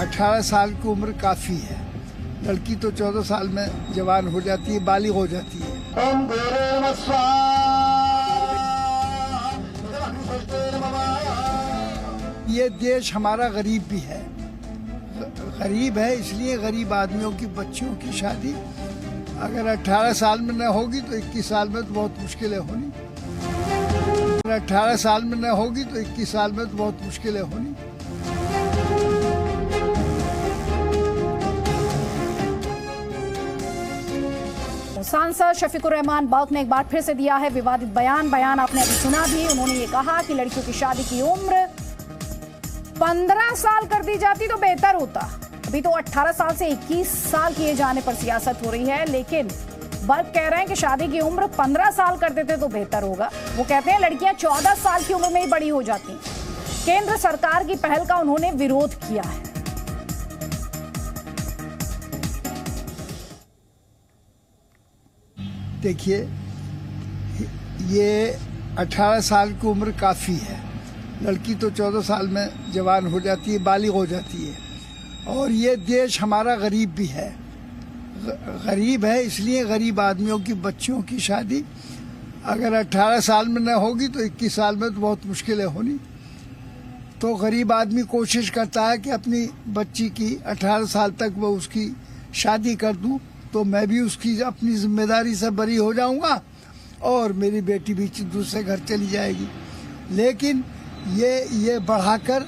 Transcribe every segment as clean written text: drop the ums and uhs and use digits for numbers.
18 साल की उम्र काफी है। लड़की तो 14 साल में जवान हो जाती है, बालिग हो जाती है। ये देश हमारा गरीब भी है, गरीब है इसलिए गरीब आदमियों की बच्चियों की शादी अगर 18 साल में न होगी तो 21 साल में तो बहुत मुश्किलें होनी। अगर 18 साल में न होगी तो 21 साल में तो बहुत मुश्किलें होनी। सांसद शफीकुर रहमान बर्क ने एक बार फिर से दिया है विवादित बयान आपने अभी सुना भी। उन्होंने ये कहा कि लड़कियों की शादी की उम्र 15 साल कर दी जाती तो बेहतर होता। अभी तो 18 साल से 21 साल किए जाने पर सियासत हो रही है, लेकिन बर्क कह रहे हैं कि शादी की उम्र 15 साल कर देते तो बेहतर होगा। वो कहते हैं लड़कियां 14 साल की उम्र में ही बड़ी हो जाती हैं। केंद्र सरकार की पहल का उन्होंने विरोध किया है। देखिए, ये 18 साल की उम्र काफ़ी है। लड़की तो 14 साल में जवान हो जाती है, बालिग हो जाती है। और ये देश हमारा गरीब भी है, गरीब है इसलिए गरीब आदमियों की बच्चियों की शादी अगर 18 साल में न होगी तो 21 साल में तो बहुत मुश्किलें होनी। तो गरीब आदमी कोशिश करता है कि अपनी बच्ची की 18 साल तक वो उसकी शादी कर दूं तो मैं भी उसकी अपनी जिम्मेदारी से बरी हो जाऊंगा और मेरी बेटी भी दूसरे घर चली जाएगी। लेकिन ये बढ़ाकर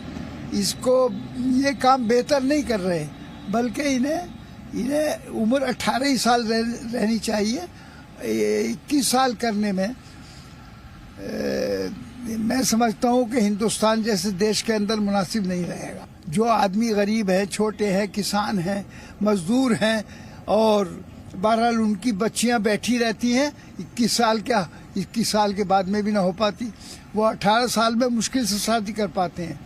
इसको ये काम बेहतर नहीं कर रहे, बल्कि इन्हें उम्र 18 ही साल रहनी चाहिए। 21 साल करने में मैं समझता हूँ कि हिंदुस्तान जैसे देश के अंदर मुनासिब नहीं रहेगा। जो आदमी गरीब है, छोटे हैं, किसान हैं, मजदूर हैं और बहरहाल उनकी बच्चियां बैठी रहती हैं 21 साल के बाद में भी ना हो पाती। वो 18 साल में मुश्किल से शादी कर पाते हैं।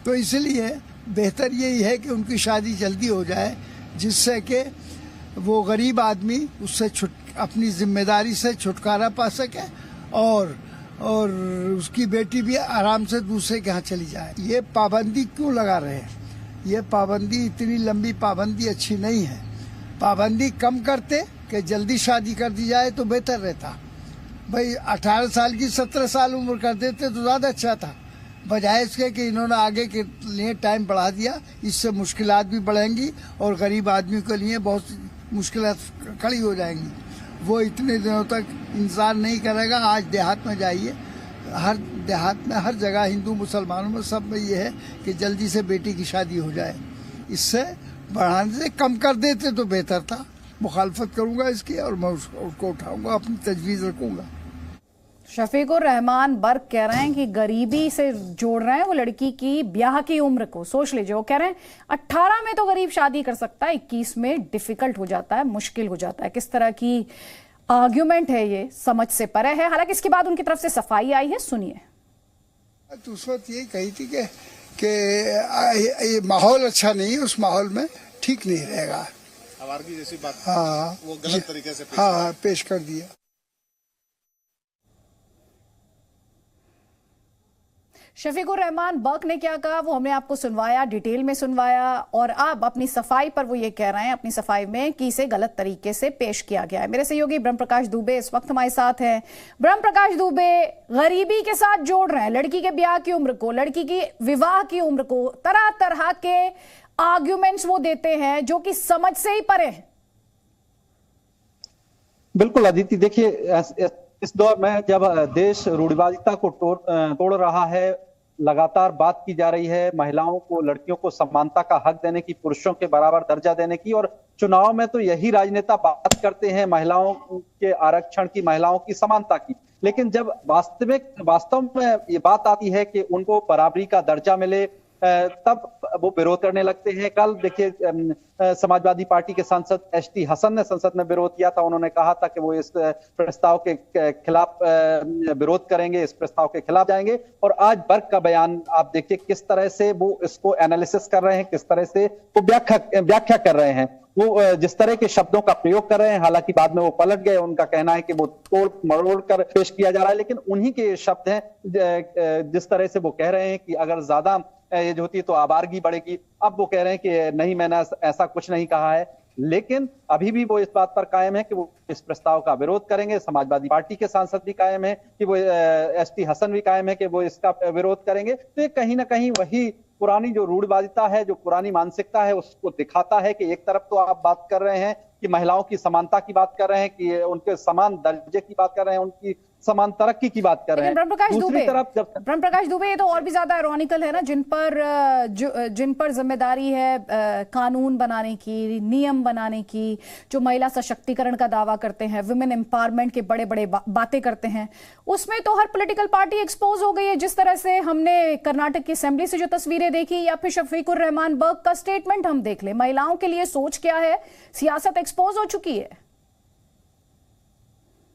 तो इसलिए बेहतर यही है कि उनकी शादी जल्दी हो जाए, जिससे कि वो गरीब आदमी उससे अपनी जिम्मेदारी से छुटकारा पा सके और उसकी बेटी भी आराम से दूसरे के यहाँ चली जाए। ये पाबंदी क्यों लगा रहे हैं? ये पाबंदी, इतनी लंबी पाबंदी अच्छी नहीं है। पाबंदी कम करते कि जल्दी शादी कर दी जाए तो बेहतर रहता। भाई 18 साल की 17 साल उम्र कर देते तो ज़्यादा अच्छा था, बजाय इसके कि इन्होंने आगे के लिए टाइम बढ़ा दिया। इससे मुश्किलात भी बढ़ेंगी और गरीब आदमी के लिए बहुत मुश्किलात खड़ी हो जाएंगी। वो इतने दिनों तक इंतज़ार नहीं करेगा। आज देहात में जाइए, हर देहात में, हर जगह, हिंदू मुसलमानों में, सब में ये है कि जल्दी से बेटी की शादी हो जाए। इससे बढ़ाने से कम कर देते तो बेहतर था। मुखालफत करूंगा इसकी और मैं उसको उठाऊंगा, अपनी तजवीज़ रखूंगा। शफीकुर रहमान बर्क कह रहे हैं कि गरीबी से जोड़ रहे हैं वो लड़की की ब्याह की उम्र को। सोच लीजिए, वो कह रहे हैं 18 में तो गरीब शादी कर सकता है, 21 में डिफिकल्ट हो जाता है, मुश्किल हो जाता है। किस तरह की आर्ग्यूमेंट है ये, समझ से परे है। हालांकि इसके बाद उनकी तरफ से सफाई आई है, सुनिए। तो उस वक्त यही कही थी कि ये माहौल अच्छा नहीं है, उस माहौल में ठीक नहीं रहेगा। आवारगी जैसी बात, हाँ, वो गलत तरीके से पेश कर दिया। शफीकुर रहमान बर्क ने क्या कहा वो हमने आपको सुनवाया, डिटेल में सुनवाया। और अब अपनी सफाई पर वो ये कह रहे हैं, अपनी सफाई में, कि इसे गलत तरीके से पेश किया गया है। मेरे सहयोगी ब्रह्म प्रकाश दुबे इस वक्त हमारे साथ हैं। ब्रह्म प्रकाश दुबे, गरीबी के साथ जोड़ रहे हैं लड़की के ब्याह की उम्र को, लड़की की विवाह की उम्र को, तरह तरह के आर्ग्यूमेंट्स वो देते हैं जो कि समझ से ही परे हैं। बिल्कुल अदिति, देखिए इस दौर में जब देश रूढ़िवादिता को तोड़ रहा है, लगातार बात की जा रही है महिलाओं को, लड़कियों को समानता का हक देने की, पुरुषों के बराबर दर्जा देने की, और चुनाव में तो यही राजनेता बात करते हैं महिलाओं के आरक्षण की, महिलाओं की समानता की। लेकिन जब वास्तव में ये बात आती है कि उनको बराबरी का दर्जा मिले, तब वो विरोध करने लगते हैं। कल देखिए समाजवादी पार्टी के सांसद एसटी हसन ने संसद में विरोध किया था। उन्होंने कहा था कि वो इस प्रस्ताव के खिलाफ विरोध करेंगे, इस प्रस्ताव के खिलाफ जाएंगे। और आज बर्क का बयान आप देखिए किस तरह से वो इसको एनालिसिस कर रहे हैं, किस तरह से वो व्याख्या कर रहे हैं। वो जिस तरह के शब्दों का प्रयोग कर रहे हैं, हालांकि बाद में वो पलट गए। उनका कहना है कि वो तोड़ मरोड़ कर पेश किया जा रहा है, लेकिन उन्हीं के शब्द हैं। जिस तरह से वो कह रहे हैं कि अगर ज्यादा एज होती है तो आबारगी बढ़ेगी, अब वो कह रहे हैं कि नहीं, मैंने ऐसा कुछ नहीं कहा है। लेकिन अभी भी वो इस बात पर कायम है कि वो इस प्रस्ताव का विरोध करेंगे। समाजवादी पार्टी के सांसद भी कायम है कि वो एसटी हसन भी कायम है कि वो इसका विरोध करेंगे। तो ये कहीं ना कहीं वही पुरानी जो रूढ़िवादिता है, जो पुरानी मानसिकता है, उसको दिखाता है कि एक तरफ तो आप बात कर रहे हैं कि महिलाओं की समानता की बात कर रहे हैं, कि उनके समान दर्जे की बात कर रहे हैं, उनकी समान तरक्की की बात कर रहे हैं। दूसरी तरफ जब ब्रह्म प्रकाश दुबे, ये तो और भी ज्यादा आयरॉनिकल है ना, जिन पर जिम्मेदारी है कानून बनाने की, नियम बनाने की, जो महिला सशक्तिकरण का दावा करते हैं, वुमेन एम्पावरमेंट के बड़े बड़े बातें करते हैं, उसमें तो हर पॉलिटिकल पार्टी एक्सपोज हो गई है। जिस तरह से हमने कर्नाटक की असेंबली से जो तस्वीरें देखी, या फिर शफीकुर रहमान बर्क का स्टेटमेंट हम देख ले, महिलाओं के लिए सोच क्या है, सियासत एक्सपोज हो चुकी है।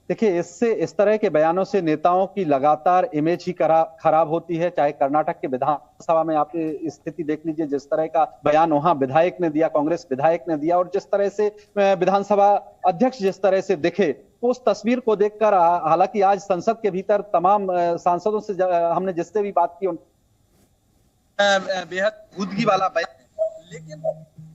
देखिए, इससे इस तरह के बयानों से नेताओं की लगातार इमेज ही खराब होती है। चाहे कर्नाटक के विधानसभा में आप स्थिति देख लीजिए, जिस तरह का बयान वहां विधायक ने दिया, कांग्रेस विधायक ने दिया, और जिस तरह से विधानसभा अध्यक्ष जिस तरह से दिखे, तो उस तस्वीर को देखकर, हालांकि आज संसद के भीतर तमाम सांसदों से हमने जिससे भी बात की, बेहद खुदगी वाला बयान, लेकिन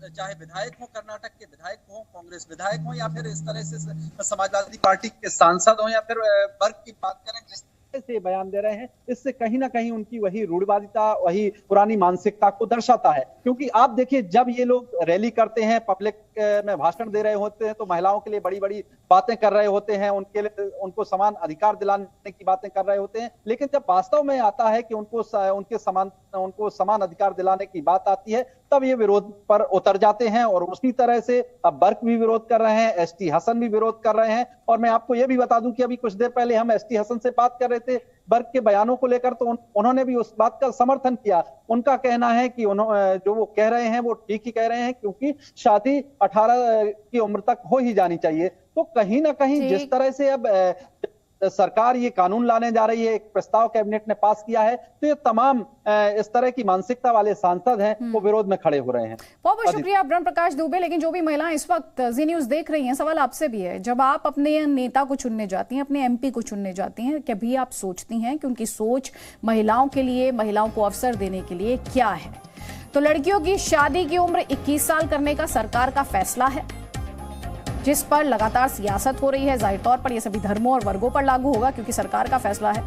चाहे विधायक हो, कर्नाटक के विधायक हो, कांग्रेस विधायक हो, या फिर इस तरह से समाजवादी पार्टी के सांसद हो, या फिर वर्ग की बात करें, जिस तरह से बयान दे रहे हैं, इससे कहीं ना कहीं उनकी वही रूढ़िवादिता, वही पुरानी मानसिकता को दर्शाता है। क्योंकि आप देखिए, जब ये लोग रैली करते हैं, पब्लिक में भाषण दे रहे होते हैं, तो महिलाओं के लिए बड़ी बड़ी बातें कर रहे होते हैं, उनको समान अधिकार दिलाने की बातें कर रहे होते हैं। लेकिन जब वास्तव में आता है कि उनको समान अधिकार दिलाने की बात आती है, तब ये विरोध पर उतर जाते हैं। और उसी तरह से अब बर्क भी विरोध कर रहे हैं, एसटी हसन भी विरोध कर रहे हैं। और मैं आपको यह भी बता दूं कि अभी कुछ देर पहले हम एसटी हसन से बात कर रहे थे बर्क के बयानों को लेकर, तो उन्होंने भी उस बात का समर्थन किया। उनका कहना है कि जो वो कह रहे हैं वो ठीक ही कह रहे हैं, क्योंकि शादी 18 की उम्र तक हो ही जानी चाहिए। तो कहीं ना कहीं जिस तरह से अब सरकार ये कानून लाने जा रही है, एक प्रस्ताव कैबिनेट ने पास किया है, तो ये तमाम इस तरह की मानसिकता वाले सांसद हैं, वो विरोध में खड़े हो रहे हैं। बहुत बहुत शुक्रिया ब्रह्म प्रकाश दुबे। लेकिन जो भी महिलाएं इस वक्त जी न्यूज देख रही हैं, सवाल आपसे भी है, जब आप अपने नेता को चुनने जाती हैं, अपने एमपी को चुनने जाती हैं, कभी आप सोचती हैं कि उनकी सोच महिलाओं के लिए, महिलाओं को अवसर देने के लिए क्या है? तो लड़कियों की शादी की उम्र 21 साल करने का सरकार का फैसला है, जिस पर लगातार सियासत हो रही है। जाहिर तौर पर यह सभी धर्मों और वर्गों पर लागू होगा, क्योंकि सरकार का फैसला है,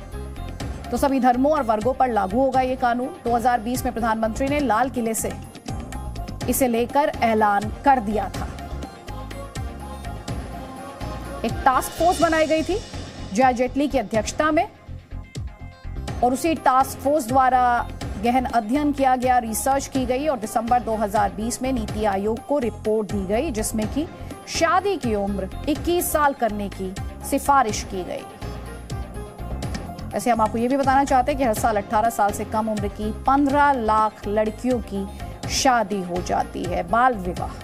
तो सभी धर्मों और वर्गों पर लागू होगा ये कानून। 2020 में प्रधानमंत्री ने लाल किले से इसे लेकर ऐलान कर दिया था। एक टास्क फोर्स बनाई गई थी जया जेटली की अध्यक्षता में, और उसी टास्क फोर्स द्वारा गहन अध्ययन किया गया, रिसर्च की गई, और दिसंबर 2020 में नीति आयोग को रिपोर्ट दी गई, जिसमें कि शादी की उम्र 21 साल करने की सिफारिश की गई। वैसे हम आपको यह भी बताना चाहते हैं कि हर साल 18 साल से कम उम्र की 15 लाख लड़कियों की शादी हो जाती है, बाल विवाह।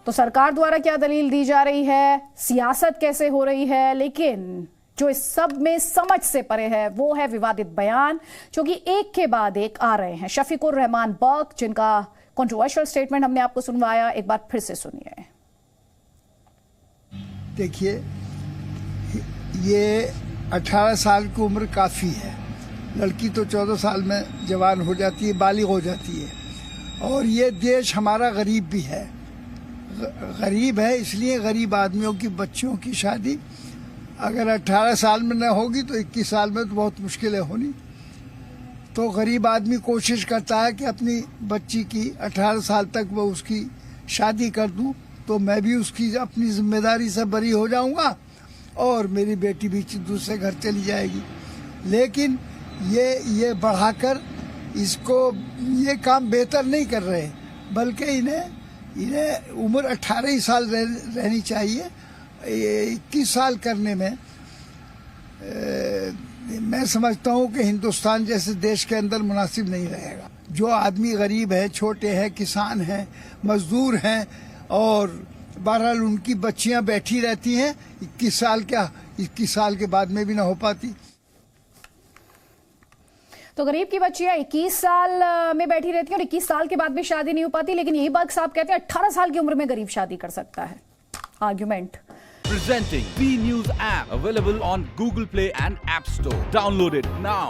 तो सरकार द्वारा क्या दलील दी जा रही है, सियासत कैसे हो रही है, लेकिन जो इस सब में समझ से परे है वो है विवादित बयान, जो कि एक के बाद एक आ रहे हैं। शफीकुर रहमान बर्क, जिनका कंट्रोवर्शियल स्टेटमेंट हमने आपको सुनवाया, एक बार फिर से सुनिए। देखिए, ये 18 साल की उम्र काफ़ी है। लड़की तो 14 साल में जवान हो जाती है, बालिग हो जाती है। और ये देश हमारा गरीब भी है, गरीब है, इसलिए गरीब आदमियों की बच्चियों की शादी अगर 18 साल में न होगी तो 21 साल में तो बहुत मुश्किलें होनी। तो गरीब आदमी कोशिश करता है कि अपनी बच्ची की 18 साल तक वो उसकी शादी कर दूं, तो मैं भी उसकी अपनी जिम्मेदारी से बरी हो जाऊंगा और मेरी बेटी भी दूसरे घर चली जाएगी। लेकिन ये बढ़ाकर इसको ये काम बेहतर नहीं कर रहे, बल्कि इन्हें उम्र 18 ही साल रहनी चाहिए। 21 साल करने में मैं समझता हूँ कि हिंदुस्तान जैसे देश के अंदर मुनासिब नहीं रहेगा। जो आदमी गरीब है, छोटे हैं, किसान हैं, मजदूर हैं और बहरहाल उनकी बच्चियां बैठी रहती हैं 21 साल के बाद में भी ना हो पाती। तो गरीब की बच्चियां 21 साल में बैठी रहती हैं और 21 साल के बाद भी शादी नहीं हो पाती, लेकिन यही बात साहब कहते हैं 18 साल की उम्र में गरीब शादी कर सकता है। Argument. Presenting B News app, available on Google Play and App Store. Download it now.